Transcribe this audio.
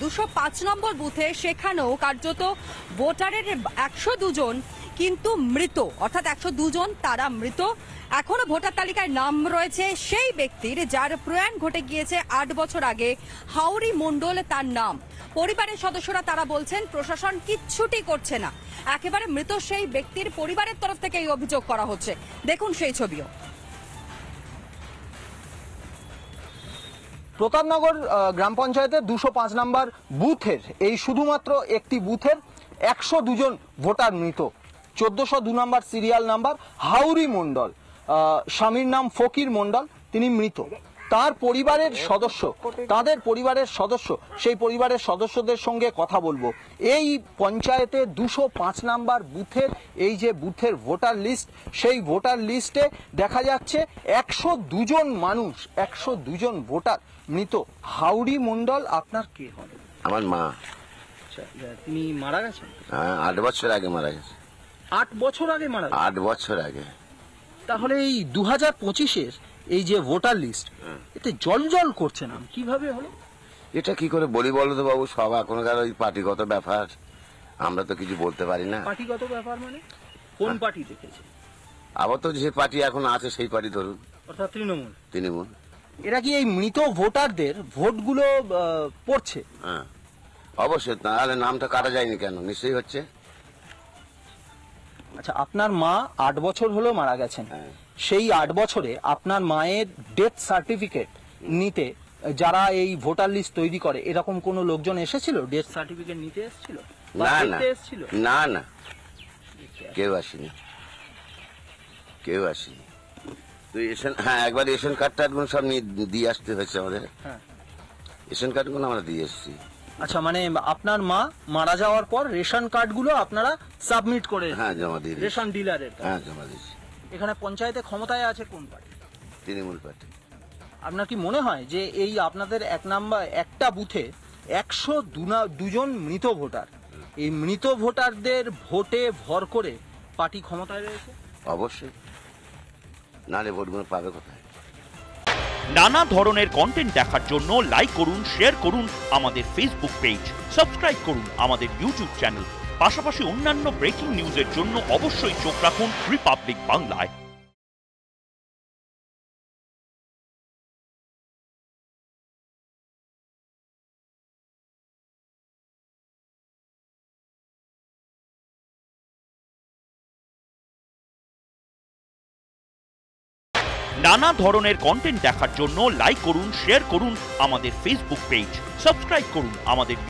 205 নম্বর বুথে সেখানেও কার্যত ভোটারের 102 জন কিন্তু মৃত, অর্থাৎ 102 জন তারা মৃত। এখনো ভোটার তালিকায় নাম রয়েছে সেই ব্যক্তির যার প্রয়াণ ঘটে গিয়েছে 8 বছর আগে, হাউরি মণ্ডল তার নাম। পরিবারের সদস্যরা তারা বলছেন প্রশাসন কিচ্ছুটি করছে না, একেবারে মৃত সেই ব্যক্তির পরিবারের তরফ থেকে এই অভিযোগ করা হচ্ছে। দেখুন সেই ছবিও। প্রতাপনগর গ্রাম পঞ্চায়েতের 205 নম্বর বুথের এই শুধুমাত্র একটি বুথের 102 জন ভোটার মৃত। 1402 নম্বর সিরিয়াল নাম্বার হাউরি মণ্ডল, স্বামীর নাম ফকির মণ্ডল, তিনি মৃত। তার পরিবারের সদস্য, তাদের পরিবারের সদস্য, সেই পরিবারের সদস্যদের সঙ্গে কথা বলবো। এই পঞ্চায়েতে 205 নাম্বার বুথের এই যে বুথের ভোটার লিস্ট, সেই ভোটার লিস্টে দেখা যাচ্ছে 102 জন মানুষ, 102 জন ভোটার মৃত। হাউরি মণ্ডল আপনার কে হন? আমার মা। তিনি মারা গেছেন? হ্যাঁ, 8 বছর আগে মারা গেছে। 8 বছর আগে মারা গেছেন? 8 বছর আগে। তাহলে এই 2025-এর এই যে ভোটার লিস্ট, এতে জল জল করছে না, কিভাবে হলো? এটা কি করে বলি বলো তো বাবু, সব এখনকার ওই পার্টিগত ব্যাপার, আমরা তো কিছু বলতে পারি না। পার্টিগত ব্যাপার মানে কোন পার্টি দেখেছে? আবার তো যে পার্টি এখন আছে সেই পার্টি ধরুন, অর্থাৎ তৃণমূল। তৃণমূল। এরা কি এই মৃত ভোটারদের ভোটগুলো পড়ছে? হ্যাঁ অবশ্যই, তাহলে নামটা কাটা যায়নি কেন? নিশ্চয়ই হচ্ছে। আচ্ছা, আপনার মা 8 বছর হলো মারা গেছেন। সেই 8 বছরে আপনার মায়ের ডেথ সার্টিফিকেট নিতে যারা এই ভোটার লিস্ট তৈরি করে, এরকম কোন লোকজন এসেছিল? ডেথ সার্টিফিকেট নিতে এসেছিল? না না না না, কেউ আসেনি, কেউ আসেনি। তুই হ্যাঁ, একবার রেশন কার্ড টার্ডগুলো সব দিয়ে আসতে হয়েছে আমাদের। রেশন কার্ডগুলো আমরা দিয়ে এসেছি। আচ্ছা, মানে আপনার মা মারা যাওয়ার পর রেশন কার্ডগুলো আপনারা সাবমিট করে? হ্যাঁ, জমা দিয়ে রেশন ডিলারের? হ্যাঁ, জমা দিয়েছি। এখানে পঞ্চায়েতে ক্ষমতায় আছে কোন পার্টি? তৃণমূল পার্টি। আপনার কি মনে হয় যে এই আপনাদের একটা বুথে 102 জন মৃত ভোটার, এই মৃত ভোটারদের ভোটে ভর করে পার্টি ক্ষমতায় রয়েছে? অবশ্যই, নালে ভোটগুলো পাবে কোথায়? নানা ধরনের কন্টেন্ট দেখার জন্য লাইক করুন, শেয়ার করুন আমাদের ফেসবুক পেজ, সাবস্ক্রাইব করুন আমাদের ইউটিউব চ্যানেল। পাশাপাশি অন্যান্য ব্রেকিং নিউজের জন্য অবশ্যই চোখ রাখুন রিপাবলিক বাংলায়। নানা ধরনের কন্টেন্ট দেখার জন্য লাইক করুন, শেয়ার করুন আমাদের ফেসবুক পেজ, সাবস্ক্রাইব করুন আমাদের